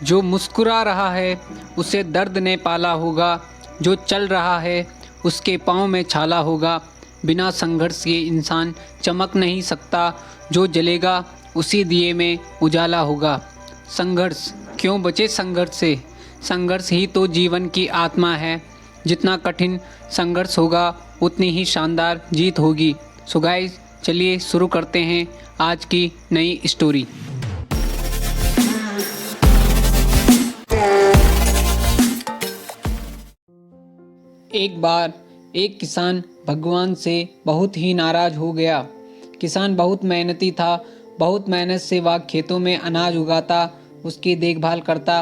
जो मुस्कुरा रहा है उसे दर्द ने पाला होगा, जो चल रहा है उसके पाँव में छाला होगा। बिना संघर्ष के इंसान चमक नहीं सकता, जो जलेगा उसी दिए में उजाला होगा। संघर्ष क्यों बचे संघर्ष से? संघर्ष ही तो जीवन की आत्मा है। जितना कठिन संघर्ष होगा उतनी ही शानदार जीत होगी। सो गाइस, चलिए शुरू करते हैं आज की नई स्टोरी। एक बार एक किसान भगवान से बहुत ही नाराज हो गया। किसान बहुत मेहनती था, बहुत मेहनत से वह खेतों में अनाज उगाता, उसकी देखभाल करता,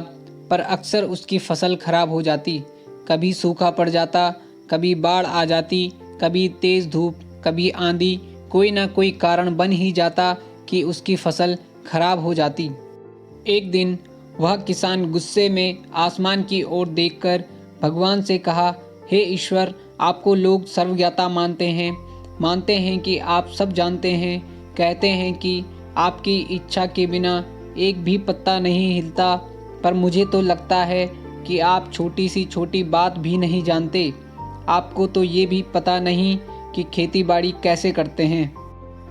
पर अक्सर उसकी फसल खराब हो जाती। कभी सूखा पड़ जाता, कभी बाढ़ आ जाती, कभी तेज धूप, कभी आंधी, कोई ना कोई कारण बन ही जाता कि उसकी फसल खराब हो जाती। एक दिन वह किसान गुस्से में आसमान की ओर देखकर भगवान से कहा, हे ईश्वर, आपको लोग सर्वज्ञाता मानते हैं कि आप सब जानते हैं, कहते हैं कि आपकी इच्छा के बिना एक भी पत्ता नहीं हिलता, पर मुझे तो लगता है कि आप छोटी सी छोटी बात भी नहीं जानते। आपको तो ये भी पता नहीं कि खेती बाड़ी कैसे करते हैं।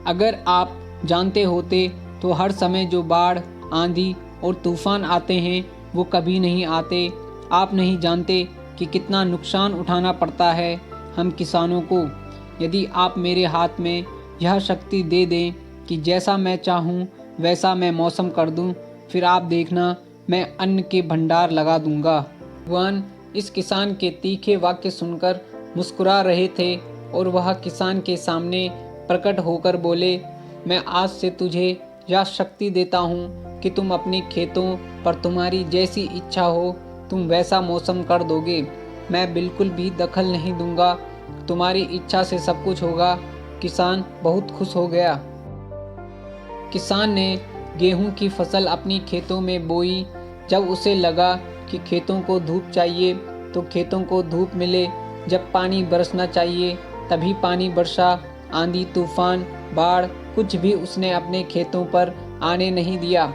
अगर आप जानते होते तो हर समय जो बाढ़, आंधी और तूफान आते हैं वो कभी नहीं आते। आप नहीं जानते कि कितना नुकसान उठाना पड़ता है हम किसानों को। यदि आप मेरे हाथ में यह शक्ति दे दें कि जैसा मैं चाहूँ वैसा मैं मौसम कर दूँ, फिर आप देखना मैं अन्न के भंडार लगा दूँगा। भगवान इस किसान के तीखे वाक्य सुनकर मुस्कुरा रहे थे और वह किसान के सामने प्रकट होकर बोले, मैं आज से तुझे यह शक्ति देता हूँ कि तुम अपने खेतों पर तुम्हारी जैसी इच्छा हो तुम वैसा मौसम कर दोगे। मैं बिल्कुल भी दखल नहीं दूंगा, तुम्हारी इच्छा से सब कुछ होगा। किसान बहुत खुश हो गया। किसान ने गेहूं की फसल अपनी खेतों में बोई। जब उसे लगा कि खेतों को धूप चाहिए तो खेतों को धूप मिले, जब पानी बरसना चाहिए तभी पानी बरसा। आंधी, तूफान, बाढ़ कुछ भी उसने अपने खेतों पर आने नहीं दिया।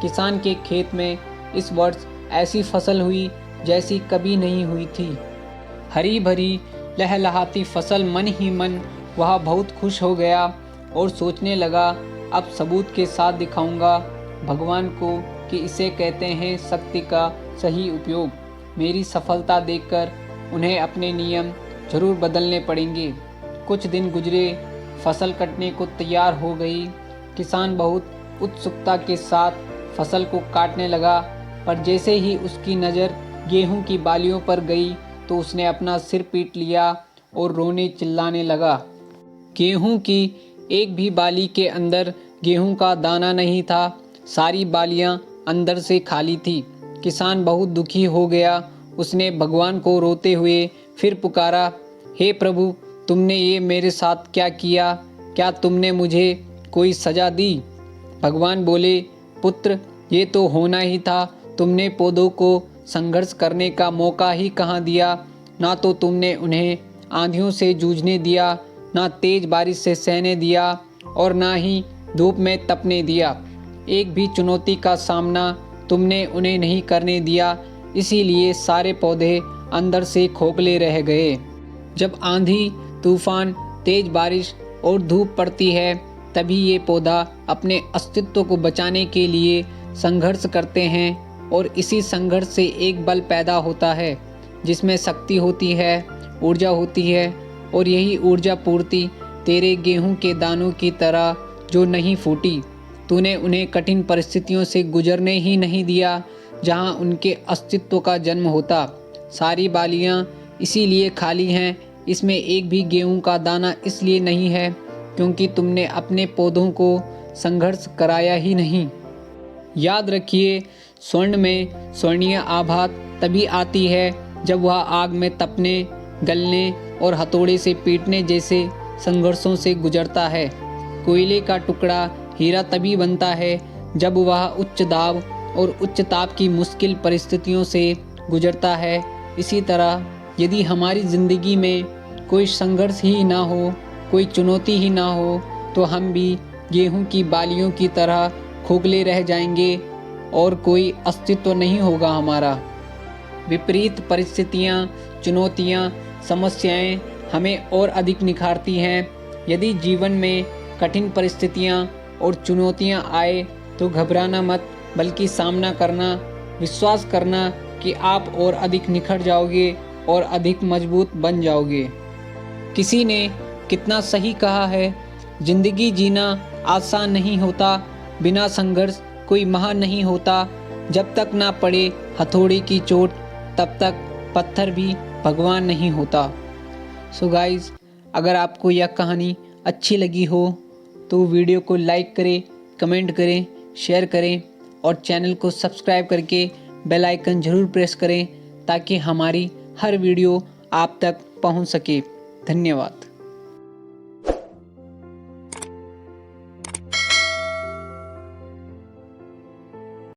किसान के खेत में इस वर्ष ऐसी फसल हुई जैसी कभी नहीं हुई थी। हरी भरी लहलहाती फसल, मन ही मन वह बहुत खुश हो गया और सोचने लगा, अब सबूत के साथ दिखाऊंगा भगवान को कि इसे कहते हैं शक्ति का सही उपयोग। मेरी सफलता देखकर उन्हें अपने नियम जरूर बदलने पड़ेंगे। कुछ दिन गुजरे, फसल कटने को तैयार हो गई। किसान बहुत उत्सुकता के साथ फसल को काटने लगा, पर जैसे ही उसकी नज़र गेहूं की बालियों पर गई तो उसने अपना सिर पीट लिया और रोने चिल्लाने लगा। गेहूं की एक भी बाली के अंदर गेहूं का दाना नहीं था, सारी बालियां अंदर से खाली थी। किसान बहुत दुखी हो गया। उसने भगवान को रोते हुए फिर पुकारा, हे प्रभु, तुमने ये मेरे साथ क्या किया? क्या तुमने मुझे कोई सज़ा दी? भगवान बोले, पुत्र, ये तो होना ही था। तुमने पौधों को संघर्ष करने का मौका ही कहाँ दिया। ना तो तुमने उन्हें आंधियों से जूझने दिया, ना तेज बारिश से सहने दिया और ना ही धूप में तपने दिया। एक भी चुनौती का सामना तुमने उन्हें नहीं करने दिया, इसीलिए सारे पौधे अंदर से खोखले रह गए। जब आंधी, तूफान, तेज बारिश और धूप पड़ती है तभी ये पौधा अपने अस्तित्व को बचाने के लिए संघर्ष करते हैं, और इसी संघर्ष से एक बल पैदा होता है जिसमें शक्ति होती है, ऊर्जा होती है, और यही ऊर्जा पूर्ति तेरे गेहूं के दानों की तरह जो नहीं फूटी। तूने उन्हें कठिन परिस्थितियों से गुजरने ही नहीं दिया जहां उनके अस्तित्व का जन्म होता। सारी बालियां इसीलिए खाली हैं, इसमें एक भी गेहूं का दाना इसलिए नहीं है क्योंकि तुमने अपने पौधों को संघर्ष कराया ही नहीं। याद रखिए, स्वर्ण में स्वर्णीय आभा तभी आती है जब वह आग में तपने, गलने और हथौड़े से पीटने जैसे संघर्षों से गुजरता है। कोयले का टुकड़ा हीरा तभी बनता है जब वह उच्च दाब और उच्च ताप की मुश्किल परिस्थितियों से गुजरता है। इसी तरह यदि हमारी ज़िंदगी में कोई संघर्ष ही ना हो, कोई चुनौती ही ना हो, तो हम भी गेहूं की बालियों की तरह खोखले रह जाएंगे। और कोई अस्तित्व नहीं होगा हमारा। विपरीत परिस्थितियाँ, चुनौतियाँ, समस्याएं हमें और अधिक निखारती हैं। यदि जीवन में कठिन परिस्थितियाँ और चुनौतियाँ आए तो घबराना मत, बल्कि सामना करना, विश्वास करना कि आप और अधिक निखर जाओगे और अधिक मजबूत बन जाओगे। किसी ने कितना सही कहा है, जिंदगी जीना आसान नहीं होता, बिना संघर्ष कोई महान नहीं होता। जब तक ना पड़े हथौड़ी की चोट, तब तक पत्थर भी भगवान नहीं होता। सो गाइज, अगर आपको यह कहानी अच्छी लगी हो तो वीडियो को लाइक करें, कमेंट करें, शेयर करें और चैनल को सब्सक्राइब करके बेल आइकन ज़रूर प्रेस करें ताकि हमारी हर वीडियो आप तक पहुंच सके। धन्यवाद।